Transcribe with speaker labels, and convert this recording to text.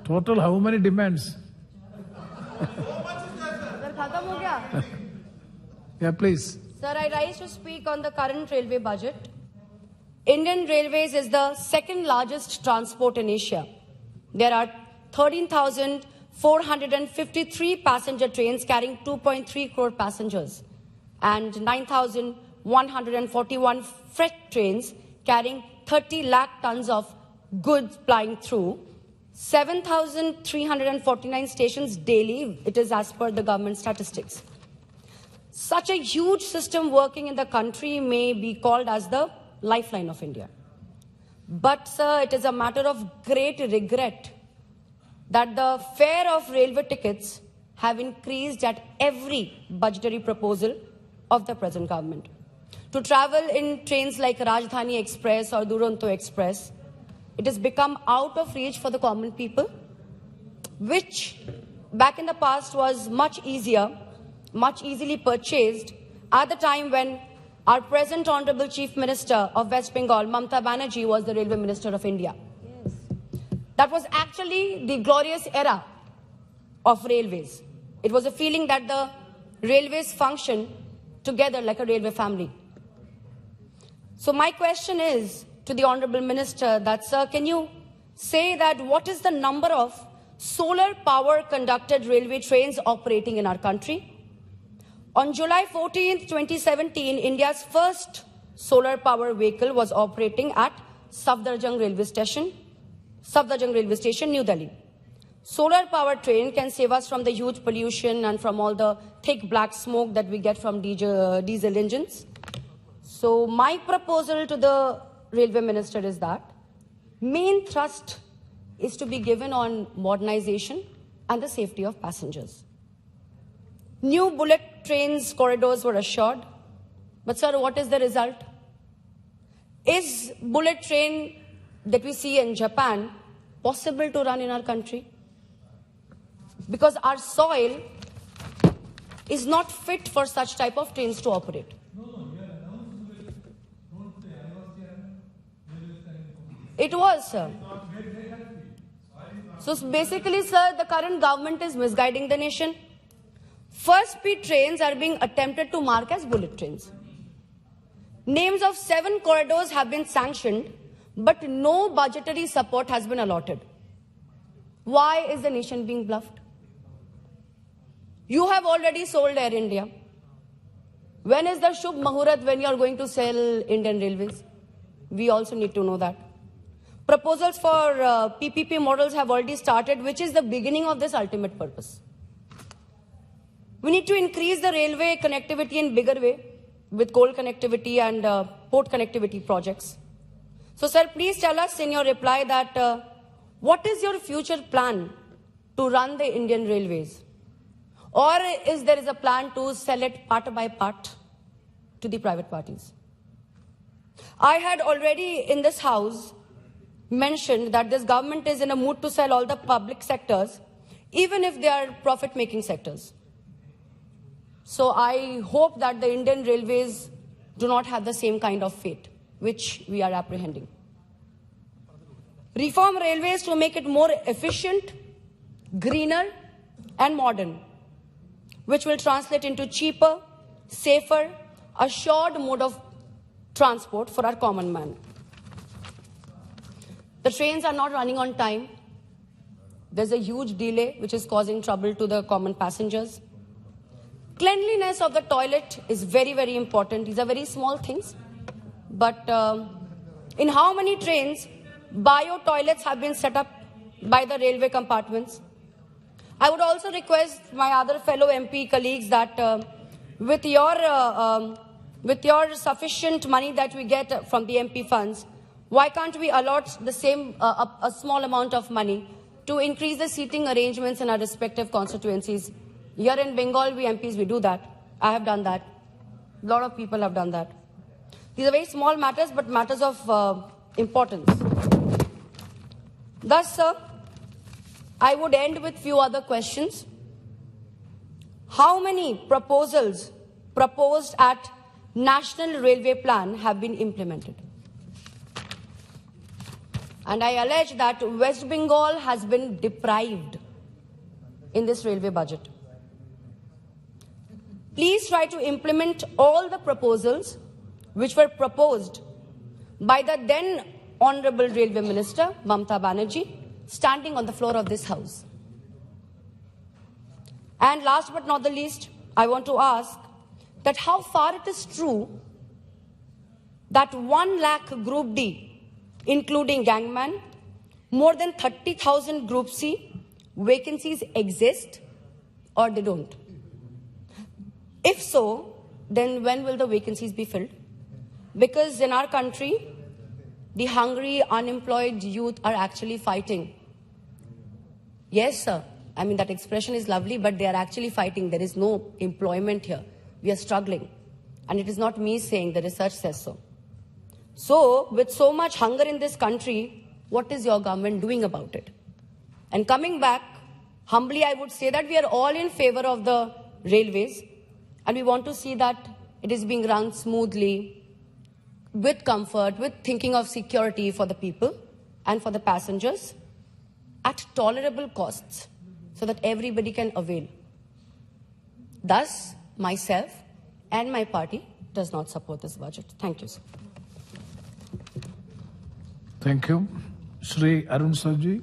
Speaker 1: Total how many demands? Yeah, please.
Speaker 2: Sir, I rise to speak on the current railway budget. Indian Railways is the second largest transport in Asia. There are 13,453 passenger trains carrying 2.3 crore passengers and 9,141 freight trains carrying 30 lakh tons of goods plying through, 7,349 stations daily, it is as per the government statistics. Such a huge system working in the country may be called as the lifeline of India. But, sir, it is a matter of great regret that the fare of railway tickets have increased at every budgetary proposal of the present government. To travel in trains like Rajdhani Express or Duronto Express, it has become out of reach for the common people, which back in the past was much easily purchased at the time when our present Honorable Chief Minister of West Bengal, Mamata Banerjee, was the Railway Minister of India. Yes. That was actually the glorious era of railways. It was a feeling that the railways function together like a railway family. So my question is to the Honorable Minister that, sir, can you say that what is the number of solar power conducted railway trains operating in our country? On July 14, 2017, India's first solar power vehicle was operating at Safdarjung Railway Station, New Delhi. Solar power train can save us from the huge pollution and from all the thick black smoke that we get from diesel engines. So my proposal to the Railway Minister is that main thrust is to be given on modernization and the safety of passengers. New bullet trains corridors were assured. But, sir, what is the result? Is bullet train that we see in Japan possible to run in our country? Because our soil is not fit for such type of trains to operate. It was, sir. So basically, sir, the current government is misguiding the nation. First-speed trains are being attempted to mark as bullet trains. Names of 7 corridors have been sanctioned, but no budgetary support has been allotted. Why is the nation being bluffed? You have already sold Air India. When is the Shubh Muhurat when you are going to sell Indian Railways? We also need to know that. Proposals for PPP models have already started, which is the beginning of this ultimate purpose. We need to increase the railway connectivity in bigger way with coal connectivity and port connectivity projects. So, sir, please tell us in your reply that what is your future plan to run the Indian Railways? Or is there a plan to sell it part by part to the private parties? I had already in this house mentioned that this government is in a mood to sell all the public sectors, even if they are profit-making sectors. So I hope that the Indian Railways do not have the same kind of fate, which we are apprehending. Reform railways to make it more efficient, greener, and modern, which will translate into cheaper, safer, assured mode of transport for our common man. The trains are not running on time. There's a huge delay, which is causing trouble to the common passengers. Cleanliness of the toilet is very, very important. These are very small things. But in how many trains bio toilets have been set up by the railway compartments? I would also request my other fellow MP colleagues that with your sufficient money that we get from the MP funds, why can't we allot the same, a small amount of money to increase the seating arrangements in our respective constituencies? Here in Bengal, we MPs, we do that. I have done that. A lot of people have done that. These are very small matters, but matters of importance. Thus, sir, I would end with few other questions. How many proposals proposed at National Railway Plan have been implemented? And I allege that West Bengal has been deprived in this railway budget. Please try to implement all the proposals which were proposed by the then Honorable Railway Minister, Mamata Banerjee, standing on the floor of this House. And last but not the least, I want to ask that how far it is true that 1 lakh Group D, including gangman, more than 30,000 Group C vacancies exist or they don't? If so, then when will the vacancies be filled? Because in our country, the hungry, unemployed youth are actually fighting. Yes, sir. I mean, that expression is lovely, but they are actually fighting. There is no employment here. We are struggling. And it is not me saying, the research says so. So, with so much hunger in this country, what is your government doing about it? And coming back, humbly I would say that we are all in favor of the railways, and we want to see that it is being run smoothly, with comfort, with thinking of security for the people and for the passengers at tolerable costs so that everybody can avail. Thus, myself and my party does not support this budget. Thank you, sir.
Speaker 1: Thank you. Shri Arun Savji.